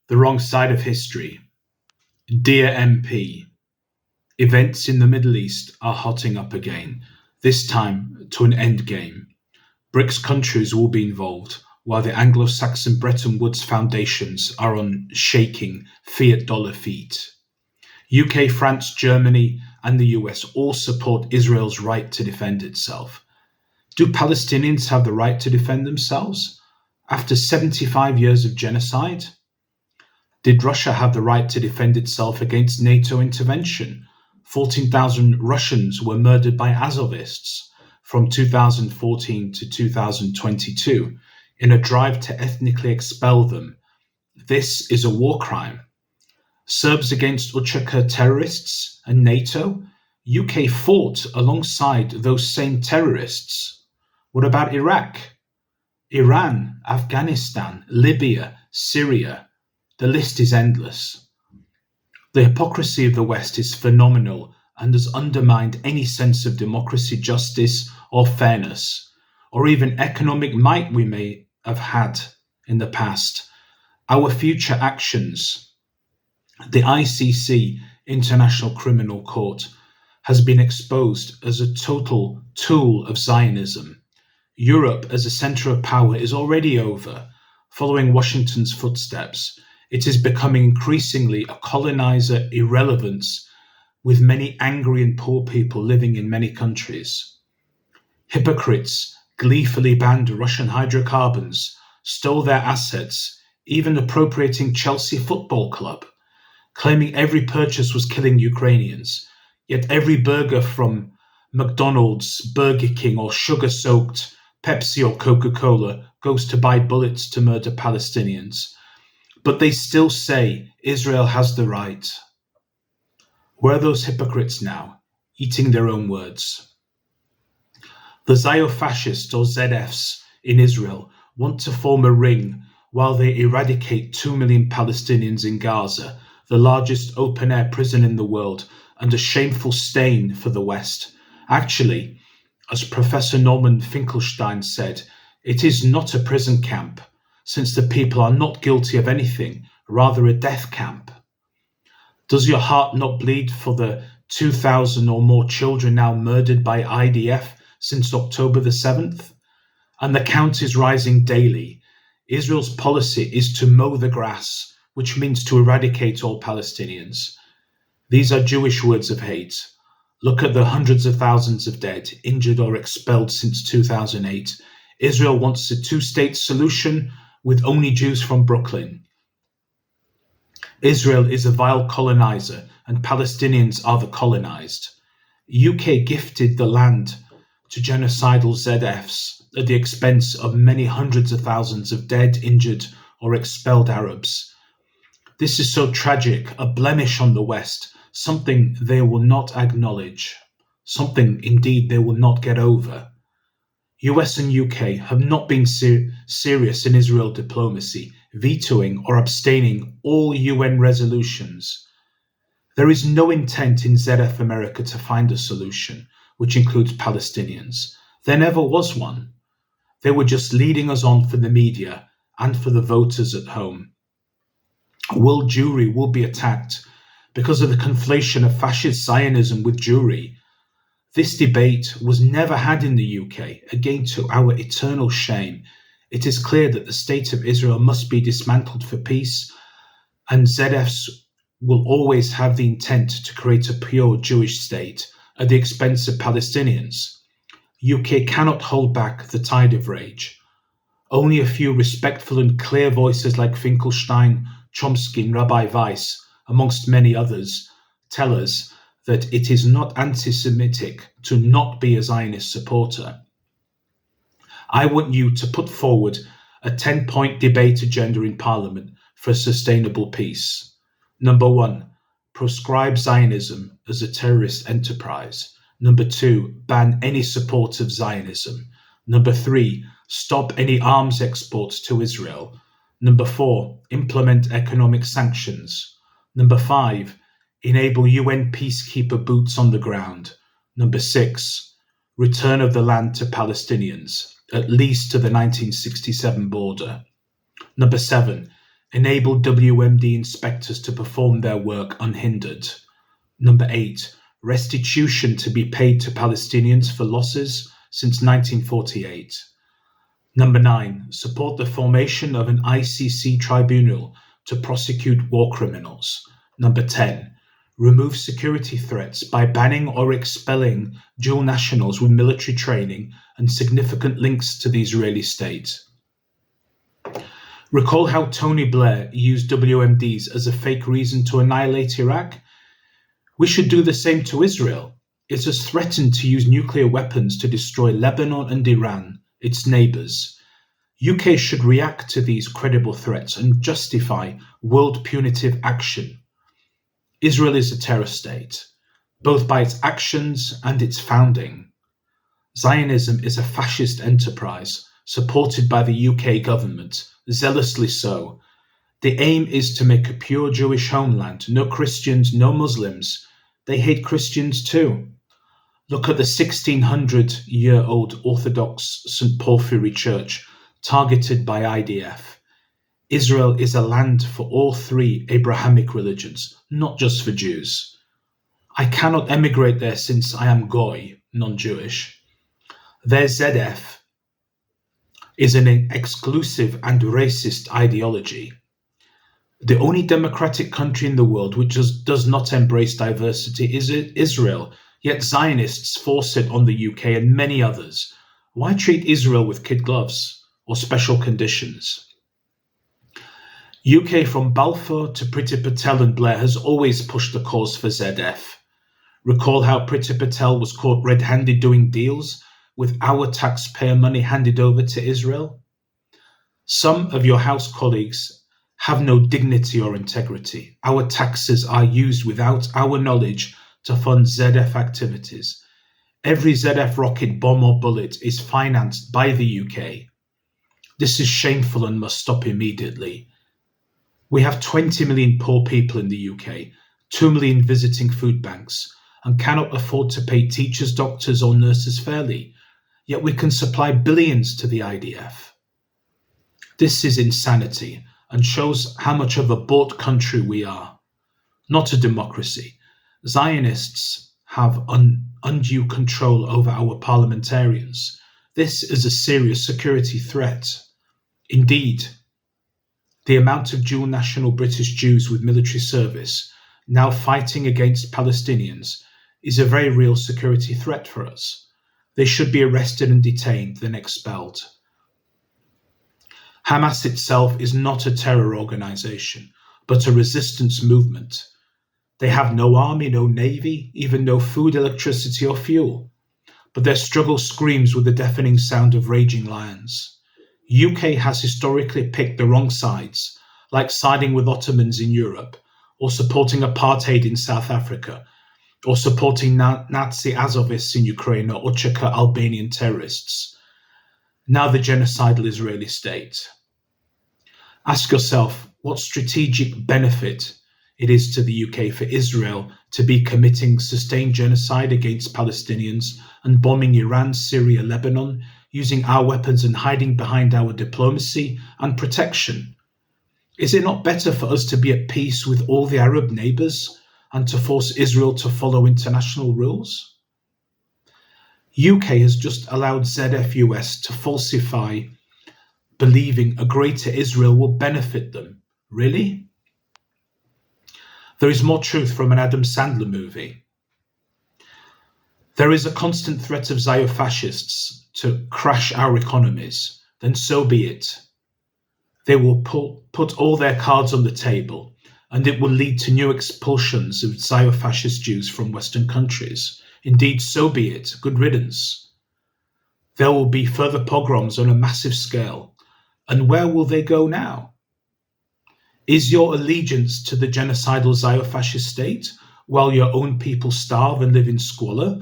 The wrong side of history. Dear MP, events in the Middle East are hotting up again, this time to an end game. BRICS countries will be involved, while the Anglo-Saxon Bretton Woods foundations are on shaking fiat dollar feet. UK, France, Germany, and the US all support Israel's right to defend itself. Do Palestinians have the right to defend themselves after 75 years of genocide? Did Russia have the right to defend itself against NATO intervention? 14,000 Russians were murdered by Azovists from 2014 to 2022 in a drive to ethnically expel them. This is a war crime. Serbs against Uchaka terrorists and NATO? UK fought alongside those same terrorists. What about Iraq? Iran, Afghanistan, Libya, Syria? The list is endless. The hypocrisy of the West is phenomenal and has undermined any sense of democracy, justice, or fairness, or even economic might we may have had in the past. Our future actions. The ICC, International Criminal Court, has been exposed as a total tool of Zionism. Europe as a centre of power is already over, following Washington's footsteps. It is becoming increasingly a colonizer irrelevance, with many angry and poor people living in many countries. Hypocrites gleefully banned Russian hydrocarbons, stole their assets, even appropriating Chelsea Football Club, claiming every purchase was killing Ukrainians, yet every burger from McDonald's, Burger King, or sugar-soaked Pepsi or Coca-Cola goes to buy bullets to murder Palestinians. But they still say Israel has the right. Where are those hypocrites now, eating their own words? The ZioFascists or ZFs in Israel want to form a ring while they eradicate 2 million Palestinians in Gaza, the largest open-air prison in the world, and a shameful stain for the West. Actually, as Professor Norman Finkelstein said, it is not a prison camp, since the people are not guilty of anything, rather a death camp. Does your heart not bleed for the 2,000 or more children now murdered by IDF since October the 7th? And the count is rising daily. Israel's policy is to mow the grass, which means to eradicate all Palestinians. These are Jewish words of hate. Look at the hundreds of thousands of dead, injured or expelled since 2008. Israel wants a two-state solution with only Jews from Brooklyn. Israel is a vile colonizer and Palestinians are the colonized. UK gifted the land to genocidal ZFs at the expense of many hundreds of thousands of dead, injured, or expelled Arabs. This is so tragic, a blemish on the West, something they will not acknowledge, something indeed they will not get over. US and UK have not been serious in Israel diplomacy, vetoing or abstaining all UN resolutions. There is no intent in ZF America to find a solution, which includes Palestinians. There never was one. They were just leading us on for the media and for the voters at home. World Jewry will be attacked because of the conflation of fascist Zionism with Jewry. This debate was never had in the UK, again to our eternal shame. It is clear that the state of Israel must be dismantled for peace, and ZFs will always have the intent to create a pure Jewish state at the expense of Palestinians. UK cannot hold back the tide of rage. Only a few respectful and clear voices like Finkelstein, Chomsky, and Rabbi Weiss, amongst many others, tell us that it is not anti-Semitic to not be a Zionist supporter. I want you to put forward a 10-point debate agenda in Parliament for sustainable peace. Number 1, proscribe Zionism as a terrorist enterprise. Number 2, ban any support of Zionism. Number 3, stop any arms exports to Israel. Number 4, implement economic sanctions. Number 5, enable UN peacekeeper boots on the ground. Number 6, return of the land to Palestinians, at least to the 1967 border. Number 7, Enable WMD inspectors to perform their work unhindered. Number 8. Restitution to be paid to Palestinians for losses since 1948. Number 9. Support the formation of an ICC tribunal to prosecute war criminals. Number 10. Remove security threats by banning or expelling dual nationals with military training and significant links to the Israeli state. Recall how Tony Blair used WMDs as a fake reason to annihilate Iraq? We should do the same to Israel. It has threatened to use nuclear weapons to destroy Lebanon and Iran, its neighbours. UK should react to these credible threats and justify world punitive action. Israel is a terror state, both by its actions and its founding. Zionism is a fascist enterprise supported by the UK government, zealously so. The aim is to make a pure Jewish homeland, no Christians, no Muslims. They hate Christians too. Look at the 1600-year-old Orthodox St. Porphyry Church targeted by IDF. Israel is a land for all three Abrahamic religions, not just for Jews. I cannot emigrate there since I am Goy, non-Jewish. Their ZF is an exclusive and racist ideology. The only democratic country in the world which does not embrace diversity is Israel, yet Zionists force it on the UK and many others. Why treat Israel with kid gloves or special conditions? UK from Balfour to Priti Patel and Blair has always pushed the cause for ZF. Recall how Priti Patel was caught red-handed doing deals with our taxpayer money handed over to Israel? Some of your House colleagues have no dignity or integrity. Our taxes are used without our knowledge to fund ZF activities. Every ZF rocket, bomb or bullet is financed by the UK. This is shameful and must stop immediately. We have 20 million poor people in the UK, 2 million visiting food banks, and cannot afford to pay teachers, doctors or nurses fairly, yet we can supply billions to the IDF. This is insanity and shows how much of a bought country we are, not a democracy. Zionists have undue control over our parliamentarians. This is a serious security threat. Indeed, the amount of dual national British Jews with military service now fighting against Palestinians is a very real security threat for us. They should be arrested and detained, then expelled. Hamas itself is not a terror organization, but a resistance movement. They have no army, no navy, even no food, electricity or fuel. But their struggle screams with the deafening sound of raging lions. UK has historically picked the wrong sides, like siding with Ottomans in Europe, or supporting apartheid in South Africa, or supporting Nazi Azovists in Ukraine or Uchaka Albanian terrorists. Now the genocidal Israeli state. Ask yourself what strategic benefit it is to the UK for Israel to be committing sustained genocide against Palestinians and bombing Iran, Syria, Lebanon, using our weapons and hiding behind our diplomacy and protection. Is it not better for us to be at peace with all the Arab neighbours and to force Israel to follow international rules? UK has just allowed ZF-US to falsify, believing a greater Israel will benefit them. Really? There is more truth from an Adam Sandler movie. There is a constant threat of ZioFascists to crash our economies, then so be it. They will put all their cards on the table, and it will lead to new expulsions of Zio-fascist Jews from Western countries. Indeed, so be it. Good riddance. There will be further pogroms on a massive scale. And where will they go now? Is your allegiance to the genocidal Zio-fascist state while your own people starve and live in squalor?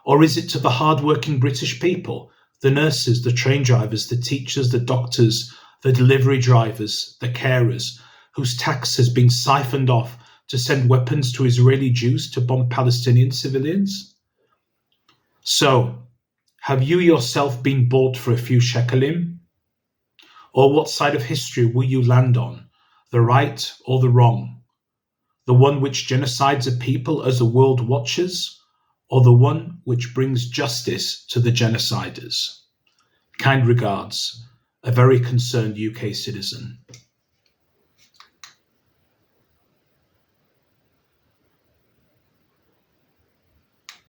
Or is it to the hard-working British people, the nurses, the train drivers, the teachers, the doctors, the delivery drivers, the carers, whose tax has been siphoned off to send weapons to Israeli Jews to bomb Palestinian civilians? So, have you yourself been bought for a few shekelim? Or what side of history will you land on? the right or the wrong? The one which genocides a people as the world watches, or the one which brings justice to the genociders? Kind regards, a very concerned UK citizen.